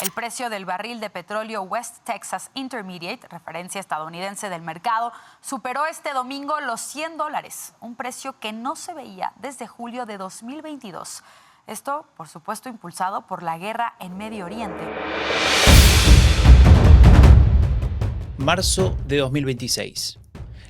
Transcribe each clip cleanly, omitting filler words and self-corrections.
El precio del barril de petróleo West Texas Intermediate, referencia estadounidense del mercado, superó este domingo los $100, un precio que no se veía desde julio de 2022. Esto, por supuesto, impulsado por la guerra en Medio Oriente. Marzo de 2026.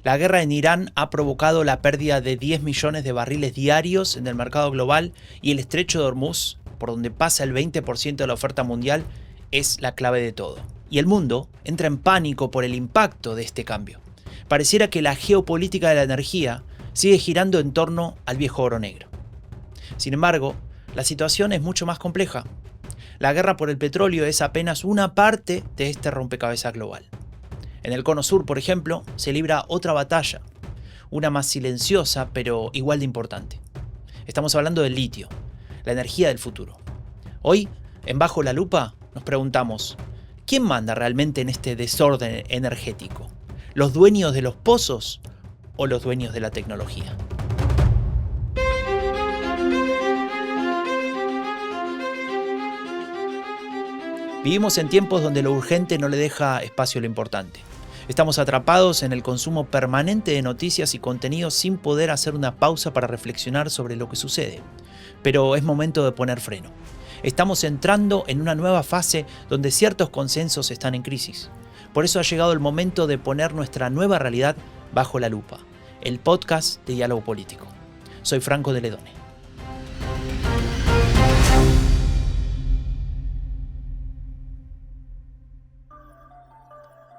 La guerra en Irán ha provocado la pérdida de 10 millones de barriles diarios en el mercado global y el estrecho de Hormuz, por donde pasa el 20% de la oferta mundial, es la clave de todo. Y el mundo entra en pánico por el impacto de este cambio. Pareciera que la geopolítica de la energía sigue girando en torno al viejo oro negro. Sin embargo, la situación es mucho más compleja. La guerra por el petróleo es apenas una parte de este rompecabezas global. En el Cono Sur, por ejemplo, se libra otra batalla, una más silenciosa pero igual de importante. Estamos hablando del litio, la energía del futuro. Hoy, en Bajo la Lupa, nos preguntamos, ¿quién manda realmente en este desorden energético? ¿Los dueños de los pozos o los dueños de la tecnología? Vivimos en tiempos donde lo urgente no le deja espacio a lo importante. Estamos atrapados en el consumo permanente de noticias y contenidos sin poder hacer una pausa para reflexionar sobre lo que sucede. Pero es momento de poner freno. Estamos entrando en una nueva fase donde ciertos consensos están en crisis. Por eso ha llegado el momento de poner nuestra nueva realidad bajo la lupa. El podcast de Diálogo Político. Soy Franco de Ledone.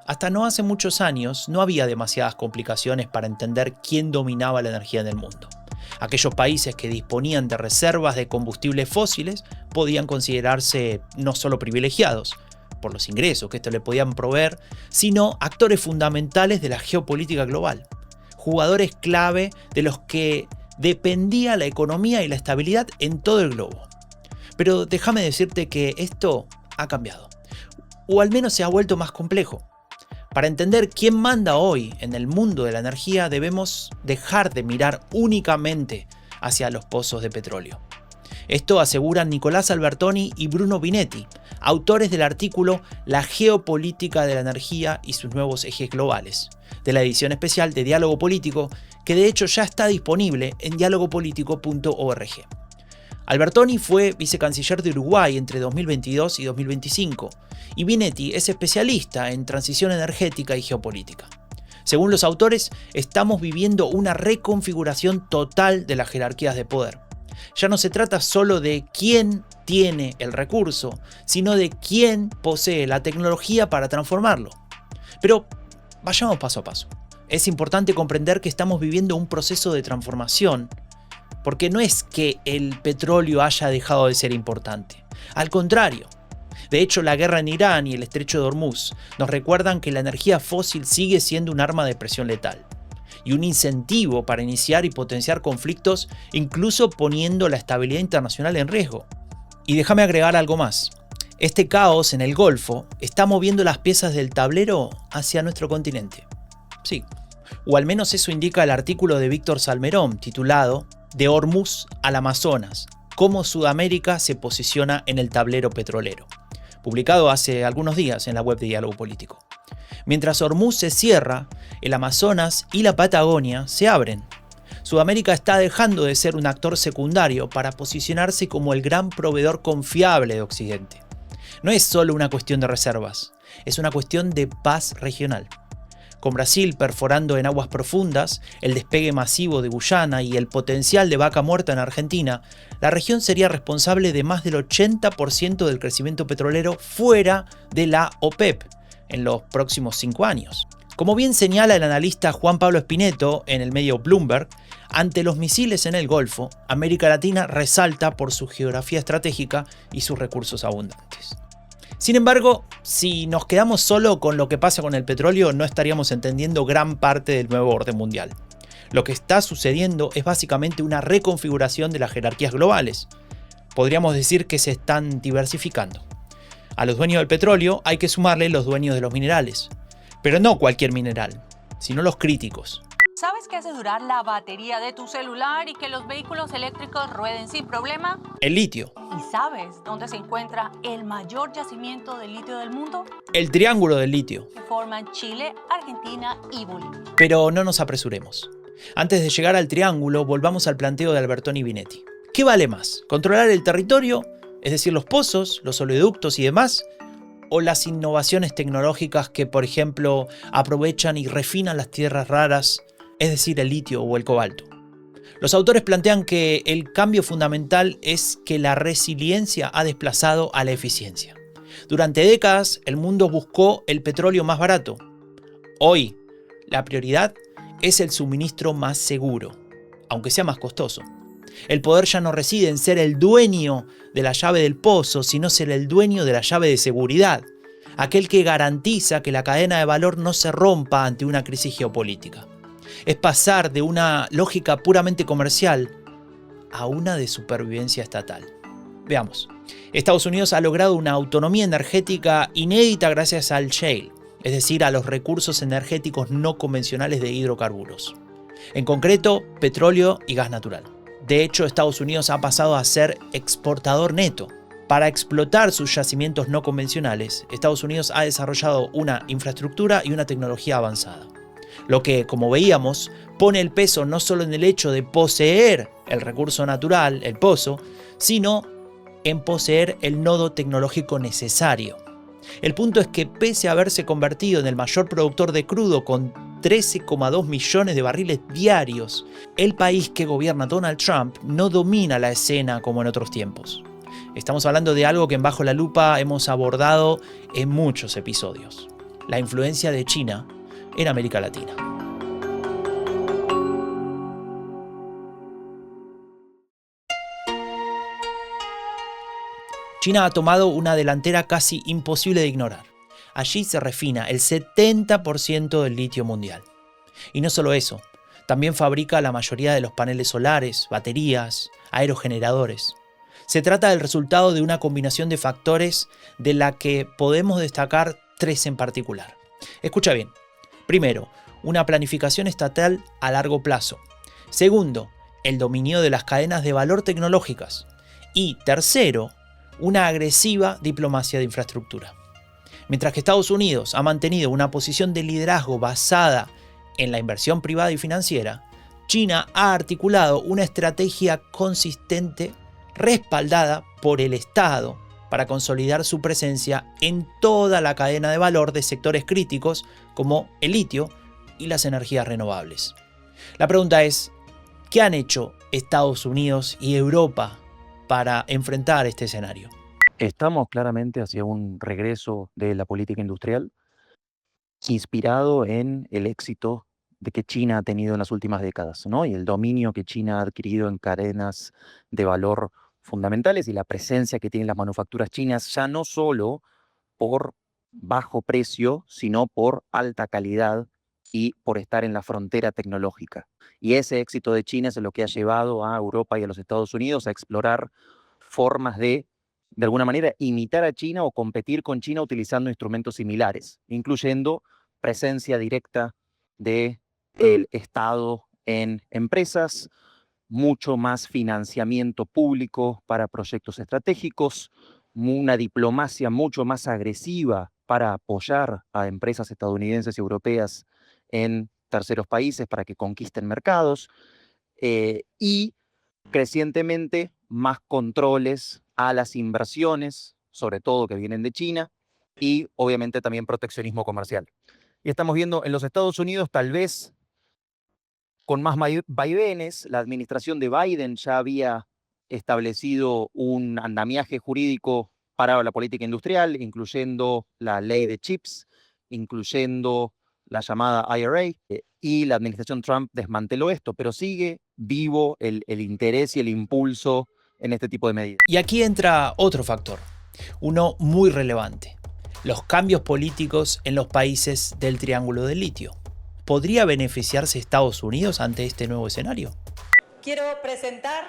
Hasta no hace muchos años no había demasiadas complicaciones para entender quién dominaba la energía en el mundo. Aquellos países que disponían de reservas de combustibles fósiles podían considerarse no solo privilegiados por los ingresos que esto le podían proveer, sino actores fundamentales de la geopolítica global, jugadores clave de los que dependía la economía y la estabilidad en todo el globo. Pero déjame decirte que esto ha cambiado, o al menos se ha vuelto más complejo. Para entender quién manda hoy en el mundo de la energía, debemos dejar de mirar únicamente hacia los pozos de petróleo. Esto aseguran Nicolás Albertoni y Bruno Binetti, autores del artículo La geopolítica de la energía y sus nuevos ejes globales, de la edición especial de Diálogo Político, que de hecho ya está disponible en dialogopolitico.org. Albertoni fue vicecanciller de Uruguay entre 2022 y 2025, y Binetti es especialista en transición energética y geopolítica. Según los autores, estamos viviendo una reconfiguración total de las jerarquías de poder. Ya no se trata solo de quién tiene el recurso, sino de quién posee la tecnología para transformarlo. Pero vayamos paso a paso. Es importante comprender que estamos viviendo un proceso de transformación, porque no es que el petróleo haya dejado de ser importante. Al contrario. De hecho, la guerra en Irán y el estrecho de Hormuz nos recuerdan que la energía fósil sigue siendo un arma de presión letal y un incentivo para iniciar y potenciar conflictos, incluso poniendo la estabilidad internacional en riesgo. Y déjame agregar algo más. Este caos en el Golfo está moviendo las piezas del tablero hacia nuestro continente. Sí, o al menos eso indica el artículo de Víctor Salmerón, titulado De Hormuz al Amazonas, cómo Sudamérica se posiciona en el tablero petrolero, publicado hace algunos días en la web de Diálogo Político. Mientras Hormuz se cierra, el Amazonas y la Patagonia se abren. Sudamérica está dejando de ser un actor secundario para posicionarse como el gran proveedor confiable de Occidente. No es solo una cuestión de reservas, es una cuestión de paz regional. Con Brasil perforando en aguas profundas, el despegue masivo de Guyana y el potencial de vaca muerta en Argentina, la región sería responsable de más del 80% del crecimiento petrolero fuera de la OPEP en los próximos 5 años. Como bien señala el analista Juan Pablo Espineto en el medio Bloomberg, ante los misiles en el Golfo, América Latina resalta por su geografía estratégica y sus recursos abundantes. Sin embargo, si nos quedamos solo con lo que pasa con el petróleo, no estaríamos entendiendo gran parte del nuevo orden mundial. Lo que está sucediendo es básicamente una reconfiguración de las jerarquías globales. Podríamos decir que se están diversificando. A los dueños del petróleo hay que sumarle los dueños de los minerales. Pero no cualquier mineral, sino los críticos. ¿Sabes qué hace durar la batería de tu celular y que los vehículos eléctricos rueden sin problema? El litio. ¿Y sabes dónde se encuentra el mayor yacimiento de litio del mundo? El triángulo del litio. Que forman Chile, Argentina y Bolivia. Pero no nos apresuremos. Antes de llegar al triángulo, volvamos al planteo de Albertoni Binetti. ¿Qué vale más? ¿Controlar el territorio, es decir, los pozos, los oleoductos y demás? ¿O las innovaciones tecnológicas que, por ejemplo, aprovechan y refinan las tierras raras, es decir, el litio o el cobalto? Los autores plantean que el cambio fundamental es que la resiliencia ha desplazado a la eficiencia. Durante décadas, el mundo buscó el petróleo más barato. Hoy, la prioridad es el suministro más seguro, aunque sea más costoso. El poder ya no reside en ser el dueño de la llave del pozo, sino ser el dueño de la llave de seguridad, aquel que garantiza que la cadena de valor no se rompa ante una crisis geopolítica. Es pasar de una lógica puramente comercial a una de supervivencia estatal. Veamos. Estados Unidos ha logrado una autonomía energética inédita gracias al shale, es decir, a los recursos energéticos no convencionales de hidrocarburos. En concreto, petróleo y gas natural. De hecho, Estados Unidos ha pasado a ser exportador neto. Para explotar sus yacimientos no convencionales, Estados Unidos ha desarrollado una infraestructura y una tecnología avanzada. Lo que, como veíamos, pone el peso no solo en el hecho de poseer el recurso natural, el pozo, sino en poseer el nodo tecnológico necesario. El punto es que pese a haberse convertido en el mayor productor de crudo con 13,2 millones de barriles diarios, el país que gobierna Donald Trump no domina la escena como en otros tiempos. Estamos hablando de algo que en Bajo la Lupa hemos abordado en muchos episodios: la influencia de China en América Latina. China ha tomado una delantera casi imposible de ignorar. Allí se refina el 70% del litio mundial. Y no solo eso, también fabrica la mayoría de los paneles solares, baterías, aerogeneradores. Se trata del resultado de una combinación de factores de la que podemos destacar tres en particular. Escucha bien. Primero, una planificación estatal a largo plazo. Segundo, el dominio de las cadenas de valor tecnológicas. Y tercero, una agresiva diplomacia de infraestructura. Mientras que Estados Unidos ha mantenido una posición de liderazgo basada en la inversión privada y financiera, China ha articulado una estrategia consistente respaldada por el Estado para consolidar su presencia en toda la cadena de valor de sectores críticos como el litio y las energías renovables. La pregunta es, ¿qué han hecho Estados Unidos y Europa para enfrentar este escenario? Estamos claramente hacia un regreso de la política industrial inspirado en el éxito de que China ha tenido en las últimas décadas, ¿no? Y el dominio que China ha adquirido en cadenas de valor fundamentales y la presencia que tienen las manufacturas chinas, ya no solo por bajo precio, sino por alta calidad y por estar en la frontera tecnológica. Y ese éxito de China es lo que ha llevado a Europa y a los Estados Unidos a explorar formas de alguna manera, imitar a China o competir con China utilizando instrumentos similares, incluyendo presencia directa del Estado en empresas, mucho más financiamiento público para proyectos estratégicos, una diplomacia mucho más agresiva para apoyar a empresas estadounidenses y europeas en terceros países para que conquisten mercados y crecientemente más controles a las inversiones, sobre todo que vienen de China, y obviamente también proteccionismo comercial. Y estamos viendo en los Estados Unidos, tal vez con más vaivenes, la administración de Biden ya había establecido un andamiaje jurídico para la política industrial, incluyendo la ley de chips, incluyendo la llamada IRA, y la administración Trump desmanteló esto, pero sigue vivo el interés y el impulso en este tipo de medidas. Y aquí entra otro factor, uno muy relevante: los cambios políticos en los países del Triángulo del Litio. ¿Podría beneficiarse Estados Unidos ante este nuevo escenario? Quiero presentar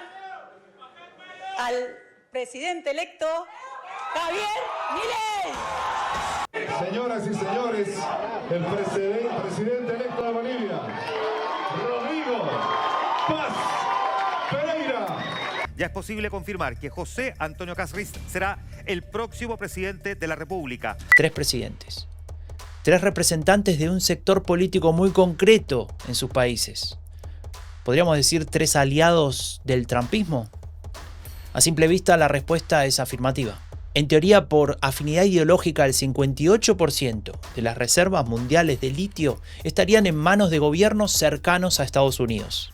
al presidente electo, Javier Milei. Señoras y señores, el presidente electo de Bolivia. ya es posible confirmar que José Antonio Kast Riz será el próximo presidente de la República. 3 presidentes. 3 representantes de un sector político muy concreto en sus países. ¿Podríamos decir 3 aliados del trumpismo? A simple vista la respuesta es afirmativa. En teoría, por afinidad ideológica, el 58% de las reservas mundiales de litio estarían en manos de gobiernos cercanos a Estados Unidos.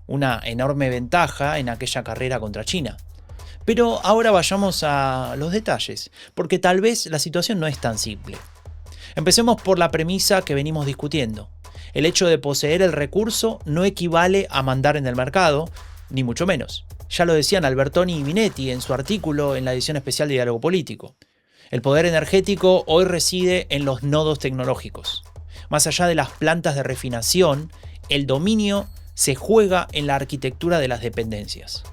Una enorme ventaja en aquella carrera contra China. Pero ahora vayamos a los detalles, porque tal vez la situación no es tan simple. Empecemos por la premisa que venimos discutiendo. El hecho de poseer el recurso no equivale a mandar en el mercado, ni mucho menos. Ya lo decían Albertoni y Minetti en su artículo en la edición especial de Diálogo Político. El poder energético hoy reside en los nodos tecnológicos. Más allá de las plantas de refinación, el dominio se juega en la arquitectura de las dependencias.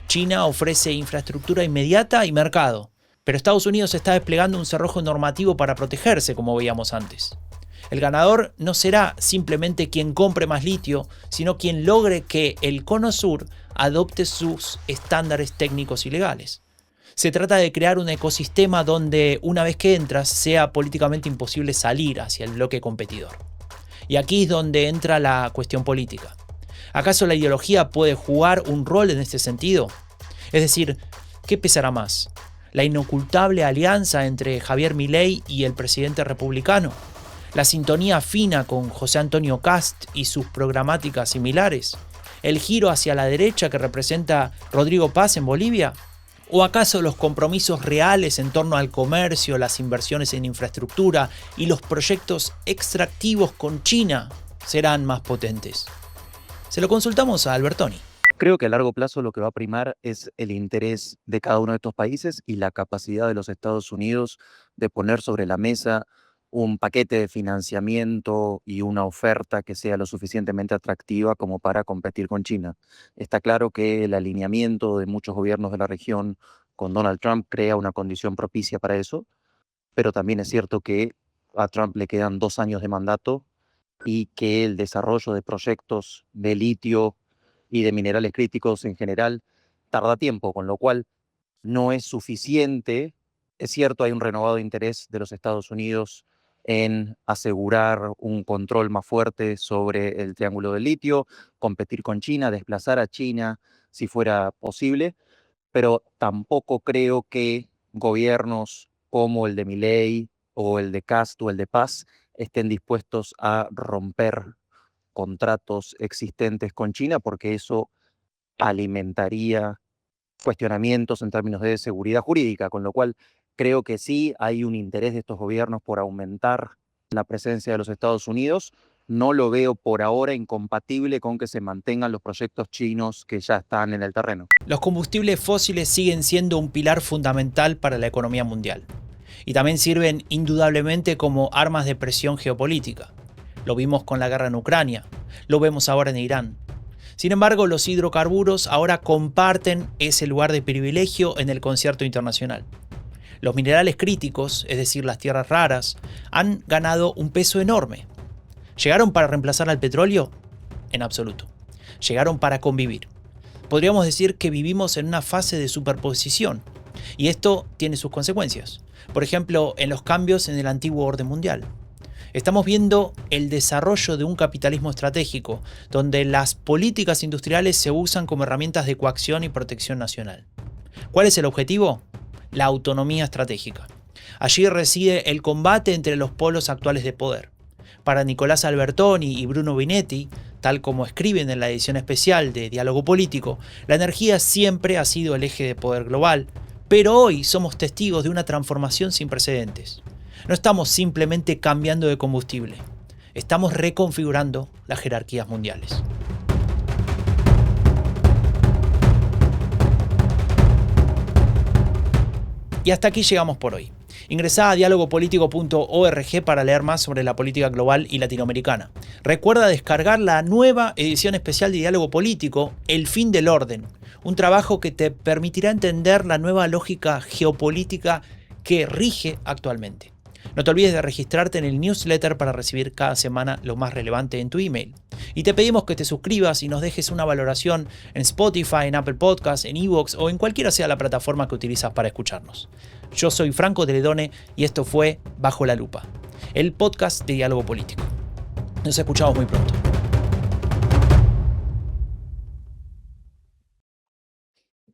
China ofrece infraestructura inmediata y mercado, pero Estados Unidos está desplegando un cerrojo normativo para protegerse, como veíamos antes. El ganador no será simplemente quien compre más litio, sino quien logre que el Cono Sur adopte sus estándares técnicos y legales. Se trata de crear un ecosistema donde, una vez que entras, sea políticamente imposible salir hacia el bloque competidor. Y aquí es donde entra la cuestión política. ¿Acaso la ideología puede jugar un rol en este sentido? Es decir, ¿qué pesará más? ¿La inocultable alianza entre Javier Milei y el presidente republicano? ¿La sintonía fina con José Antonio Kast y sus programáticas similares? ¿El giro hacia la derecha que representa Rodrigo Paz en Bolivia? ¿O acaso los compromisos reales en torno al comercio, las inversiones en infraestructura y los proyectos extractivos con China serán más potentes? Se lo consultamos a Albertoni. Creo que a largo plazo lo que va a primar es el interés de cada uno de estos países y la capacidad de los Estados Unidos de poner sobre la mesa un paquete de financiamiento y una oferta que sea lo suficientemente atractiva como para competir con China. Está claro que el alineamiento de muchos gobiernos de la región con Donald Trump crea una condición propicia para eso, pero también es cierto que a Trump le quedan 2 años de mandato y que el desarrollo de proyectos de litio y de minerales críticos en general tarda tiempo, con lo cual no es suficiente. Es cierto, hay un renovado interés de los Estados Unidos en asegurar un control más fuerte sobre el triángulo del litio, competir con China, desplazar a China si fuera posible, pero tampoco creo que gobiernos como el de Milei o el de Kast o el de Paz estén dispuestos a romper contratos existentes con China, porque eso alimentaría cuestionamientos en términos de seguridad jurídica, con lo cual creo que sí hay un interés de estos gobiernos por aumentar la presencia de los Estados Unidos. No lo veo por ahora incompatible con que se mantengan los proyectos chinos que ya están en el terreno. Los combustibles fósiles siguen siendo un pilar fundamental para la economía mundial. Y también sirven indudablemente como armas de presión geopolítica. Lo vimos con la guerra en Ucrania, lo vemos ahora en Irán. Sin embargo, los hidrocarburos ahora comparten ese lugar de privilegio en el concierto internacional. Los minerales críticos, es decir, las tierras raras, han ganado un peso enorme. ¿Llegaron para reemplazar al petróleo? En absoluto. Llegaron para convivir. Podríamos decir que vivimos en una fase de superposición. Y esto tiene sus consecuencias. Por ejemplo, en los cambios en el antiguo orden mundial. Estamos viendo el desarrollo de un capitalismo estratégico, donde las políticas industriales se usan como herramientas de coacción y protección nacional. ¿Cuál es el objetivo? La autonomía estratégica. Allí reside el combate entre los polos actuales de poder. Para Nicolás Albertoni y Bruno Minetti, tal como escriben en la edición especial de Diálogo Político, la energía siempre ha sido el eje de poder global, pero hoy somos testigos de una transformación sin precedentes. No estamos simplemente cambiando de combustible, estamos reconfigurando las jerarquías mundiales. Y hasta aquí llegamos por hoy. Ingresá a dialogopolitico.org para leer más sobre la política global y latinoamericana. Recuerda descargar la nueva edición especial de Diálogo Político, El fin del orden, un trabajo que te permitirá entender la nueva lógica geopolítica que rige actualmente. No te olvides de registrarte en el newsletter para recibir cada semana lo más relevante en tu email. Y te pedimos que te suscribas y nos dejes una valoración en Spotify, en Apple Podcasts, en iVoox o en cualquiera sea la plataforma que utilizas para escucharnos. Yo soy Franco Teledone y esto fue Bajo la Lupa, el podcast de Diálogo Político. Nos escuchamos muy pronto.